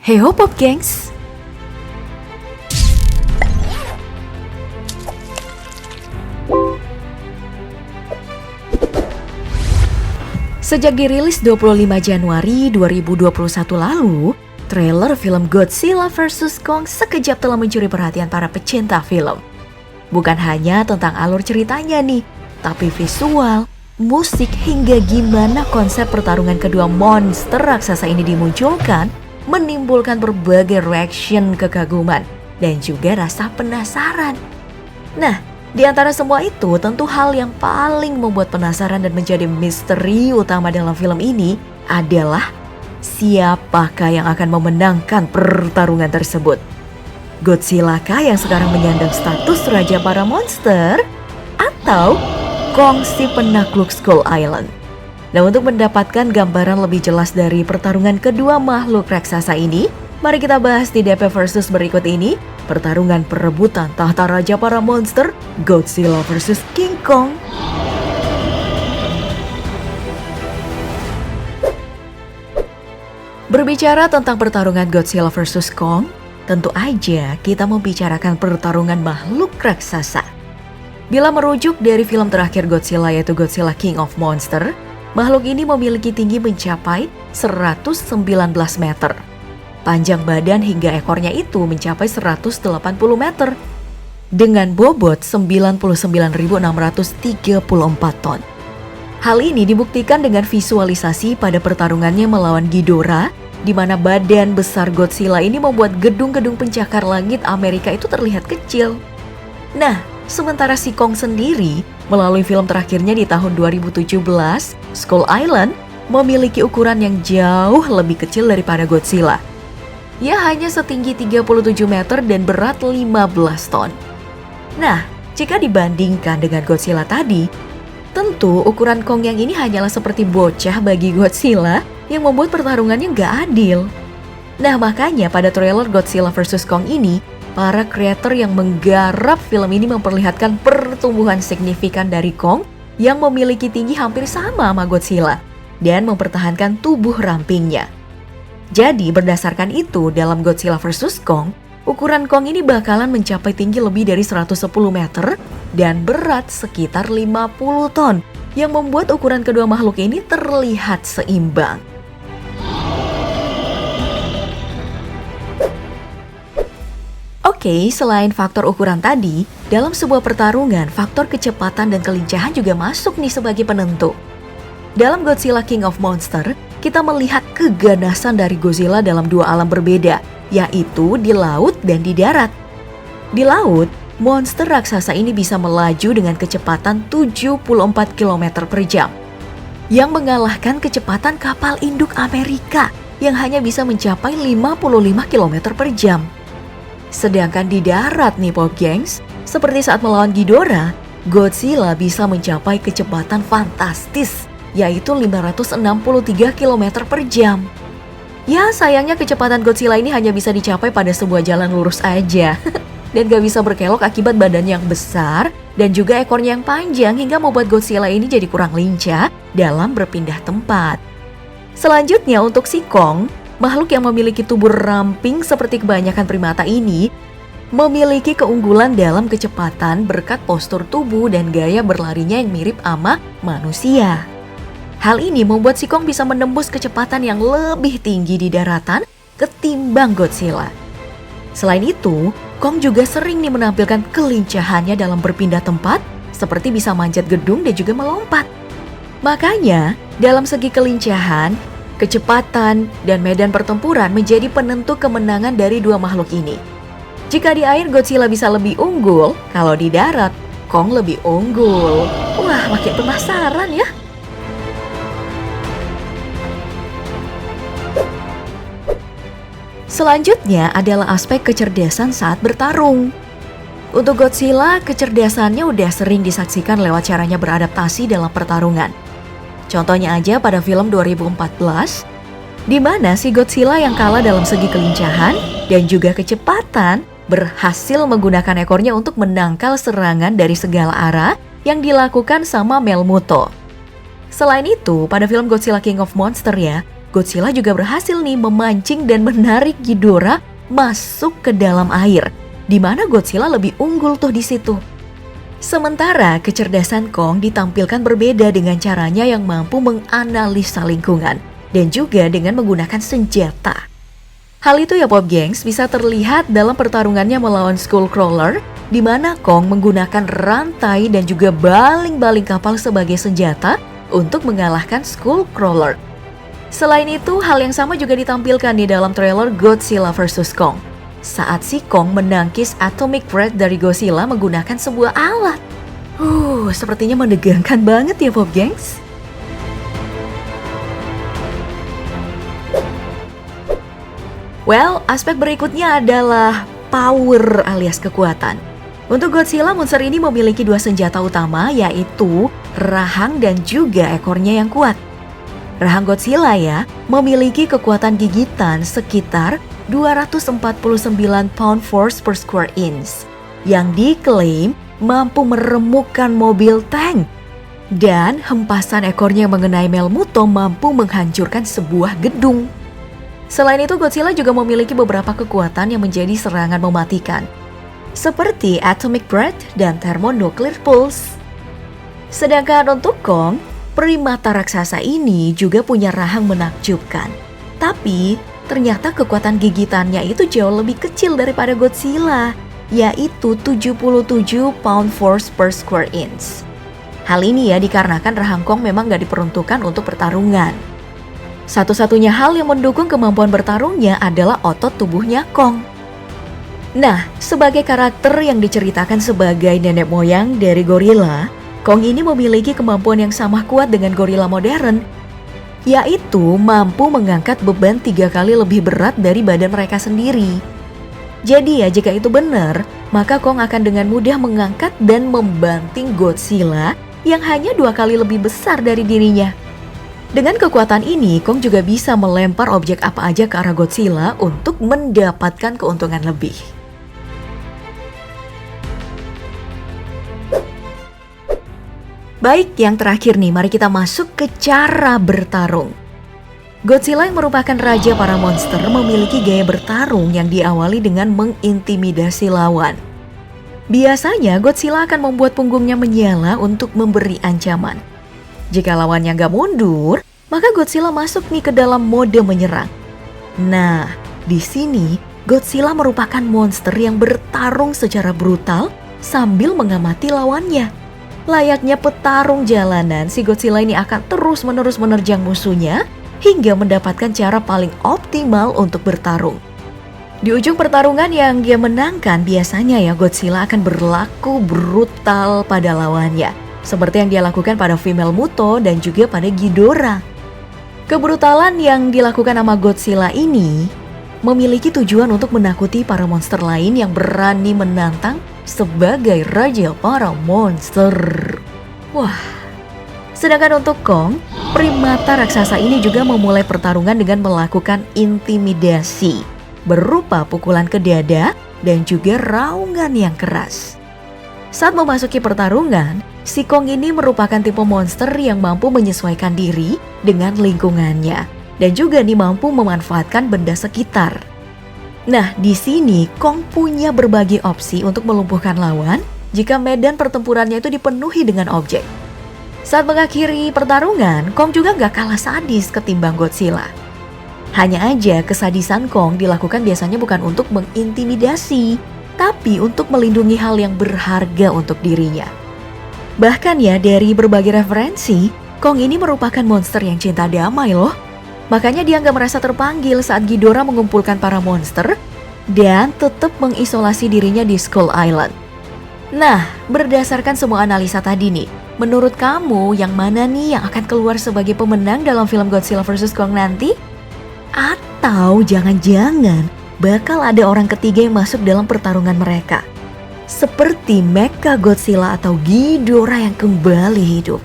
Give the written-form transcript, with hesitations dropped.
Heyo Pop Gengs! Sejak dirilis 25 Januari 2021 lalu, trailer film Godzilla vs Kong sekejap telah mencuri perhatian para pecinta film. Bukan hanya tentang alur ceritanya nih, tapi visual, musik hingga gimana konsep pertarungan kedua monster raksasa ini dimunculkan menimbulkan berbagai reaction kekaguman dan juga rasa penasaran. Nah, di antara semua itu, tentu hal yang paling membuat penasaran dan menjadi misteri utama dalam film ini adalah siapakah yang akan memenangkan pertarungan tersebut. Godzilla kah yang sekarang menyandang status raja para monster? Atau Kong si penakluk Skull Island? Nah, untuk mendapatkan gambaran lebih jelas dari pertarungan kedua makhluk raksasa ini, mari kita bahas di DP Versus berikut ini, pertarungan perebutan tahta raja para monster, Godzilla vs King Kong. Berbicara tentang pertarungan Godzilla vs Kong, tentu aja kita membicarakan pertarungan makhluk raksasa. Bila merujuk dari film terakhir Godzilla yaitu Godzilla King of Monster, makhluk ini memiliki tinggi mencapai 119 meter. Panjang badan hingga ekornya itu mencapai 180 meter. Dengan bobot 99.634 ton. Hal ini dibuktikan dengan visualisasi pada pertarungannya melawan Ghidorah, di mana badan besar Godzilla ini membuat gedung-gedung pencakar langit Amerika itu terlihat kecil. Nah, sementara si Kong sendiri melalui film terakhirnya di tahun 2017, Skull Island memiliki ukuran yang jauh lebih kecil daripada Godzilla. Ia hanya setinggi 37 meter dan berat 15 ton. Nah, jika dibandingkan dengan Godzilla tadi, tentu ukuran Kong yang ini hanyalah seperti bocah bagi Godzilla yang membuat pertarungannya nggak adil. Nah, makanya pada trailer Godzilla vs Kong ini, para kreator yang menggarap film ini memperlihatkan pertumbuhan signifikan dari Kong yang memiliki tinggi hampir sama Godzilla dan mempertahankan tubuh rampingnya. Jadi berdasarkan itu, dalam Godzilla vs Kong, ukuran Kong ini bakalan mencapai tinggi lebih dari 110 meter dan berat sekitar 50 ton yang membuat ukuran kedua makhluk ini terlihat seimbang. Oke, selain faktor ukuran tadi, dalam sebuah pertarungan, faktor kecepatan dan kelincahan juga masuk nih sebagai penentu. Dalam Godzilla King of Monster, kita melihat keganasan dari Godzilla dalam dua alam berbeda, yaitu di laut dan di darat. Di laut, monster raksasa ini bisa melaju dengan kecepatan 74 km per jam, yang mengalahkan kecepatan kapal induk Amerika yang hanya bisa mencapai 55 km per jam. Sedangkan di darat nih Pop Gengs, seperti saat melawan Ghidorah, Godzilla bisa mencapai kecepatan fantastis, yaitu 563 km per jam. Ya, sayangnya kecepatan Godzilla ini hanya bisa dicapai pada sebuah jalan lurus aja. Dan gak bisa berkelok akibat badan yang besar dan juga ekornya yang panjang hingga membuat Godzilla ini jadi kurang lincah dalam berpindah tempat. Selanjutnya untuk si Kong, makhluk yang memiliki tubuh ramping seperti kebanyakan primata ini, memiliki keunggulan dalam kecepatan berkat postur tubuh dan gaya berlarinya yang mirip sama manusia. Hal ini membuat si Kong bisa menembus kecepatan yang lebih tinggi di daratan ketimbang Godzilla. Selain itu, Kong juga sering nih menampilkan kelincahannya dalam berpindah tempat, seperti bisa manjat gedung dan juga melompat. Makanya, dalam segi kelincahan, kecepatan, dan medan pertempuran menjadi penentu kemenangan dari dua makhluk ini. Jika di air Godzilla bisa lebih unggul, kalau di darat, Kong lebih unggul. Wah, makin penasaran ya. Selanjutnya adalah aspek kecerdasan saat bertarung. Untuk Godzilla, kecerdasannya udah sering disaksikan lewat caranya beradaptasi dalam pertarungan. Contohnya aja pada film 2014, di mana si Godzilla yang kalah dalam segi kelincahan dan juga kecepatan berhasil menggunakan ekornya untuk menangkal serangan dari segala arah yang dilakukan sama Melmuto. Selain itu, pada film Godzilla King of Monster ya, Godzilla juga berhasil nih memancing dan menarik Ghidorah masuk ke dalam air, di mana Godzilla lebih unggul tuh di situ. Sementara kecerdasan Kong ditampilkan berbeda dengan caranya yang mampu menganalisa lingkungan dan juga dengan menggunakan senjata. Hal itu ya Pop Gengs bisa terlihat dalam pertarungannya melawan Skullcrawler, di mana Kong menggunakan rantai dan juga baling-baling kapal sebagai senjata untuk mengalahkan Skullcrawler. Selain itu, hal yang sama juga ditampilkan di dalam trailer Godzilla vs Kong. Saat si Kong menangkis Atomic Breath dari Godzilla menggunakan sebuah alat. Sepertinya menegangkan banget ya Pop Gengs. Well, aspek berikutnya adalah power alias kekuatan. Untuk Godzilla, monster ini memiliki dua senjata utama, yaitu rahang dan juga ekornya yang kuat. Rahang Godzilla ya, memiliki kekuatan gigitan sekitar 249 pound force per square inch, yang diklaim mampu meremukkan mobil tank. Dan hempasan ekornya yang mengenai Melmuto mampu menghancurkan sebuah gedung. Selain itu, Godzilla juga memiliki beberapa kekuatan yang menjadi serangan mematikan, seperti Atomic Breath dan Thermonuclear Pulse. Sedangkan untuk Kong, primata raksasa ini juga punya rahang menakjubkan. Tapi, ternyata kekuatan gigitannya itu jauh lebih kecil daripada Godzilla, yaitu 77 pound force per square inch. Hal ini ya dikarenakan rahang Kong memang gak diperuntukkan untuk pertarungan. Satu-satunya hal yang mendukung kemampuan bertarungnya adalah otot tubuhnya Kong. Nah, sebagai karakter yang diceritakan sebagai nenek moyang dari gorila, Kong ini memiliki kemampuan yang sama kuat dengan gorila modern, yaitu mampu mengangkat beban 3 kali lebih berat dari badan mereka sendiri. Jadi ya, jika itu benar, maka Kong akan dengan mudah mengangkat dan membanting Godzilla yang hanya 2 kali lebih besar dari dirinya. Dengan kekuatan ini, Kong juga bisa melempar objek apa aja ke arah Godzilla untuk mendapatkan keuntungan lebih. Baik, yang terakhir nih, mari kita masuk ke cara bertarung. Godzilla yang merupakan raja para monster memiliki gaya bertarung yang diawali dengan mengintimidasi lawan. Biasanya Godzilla akan membuat punggungnya menyala untuk memberi ancaman. Jika lawannya nggak mundur, maka Godzilla masuk nih ke dalam mode menyerang. Nah, di sini Godzilla merupakan monster yang bertarung secara brutal sambil mengamati lawannya. Layaknya petarung jalanan, si Godzilla ini akan terus-menerus menerjang musuhnya hingga mendapatkan cara paling optimal untuk bertarung. Di ujung pertarungan yang dia menangkan, biasanya ya Godzilla akan berlaku brutal pada lawannya, seperti yang dia lakukan pada female Muto dan juga pada Ghidorah. Kebrutalan yang dilakukan sama Godzilla ini memiliki tujuan untuk menakuti para monster lain yang berani menantang sebagai raja para monster. Wah. Sedangkan untuk Kong, primata raksasa ini juga memulai pertarungan dengan melakukan intimidasi berupa pukulan ke dada dan juga raungan yang keras. Saat memasuki pertarungan, si Kong ini merupakan tipe monster yang mampu menyesuaikan diri dengan lingkungannya dan juga mampu memanfaatkan benda sekitar. Nah, di sini Kong punya berbagai opsi untuk melumpuhkan lawan jika medan pertempurannya itu dipenuhi dengan objek. Saat mengakhiri pertarungan, Kong juga gak kalah sadis ketimbang Godzilla. Hanya aja kesadisan Kong dilakukan biasanya bukan untuk mengintimidasi, tapi untuk melindungi hal yang berharga untuk dirinya. Bahkan ya, dari berbagai referensi, Kong ini merupakan monster yang cinta damai loh. Makanya dia nggak merasa terpanggil saat Ghidorah mengumpulkan para monster dan tetap mengisolasi dirinya di Skull Island. Nah, berdasarkan semua analisa tadi nih, menurut kamu yang mana nih yang akan keluar sebagai pemenang dalam film Godzilla vs Kong nanti? Atau jangan-jangan bakal ada orang ketiga yang masuk dalam pertarungan mereka, seperti Mecha Godzilla atau Ghidorah yang kembali hidup?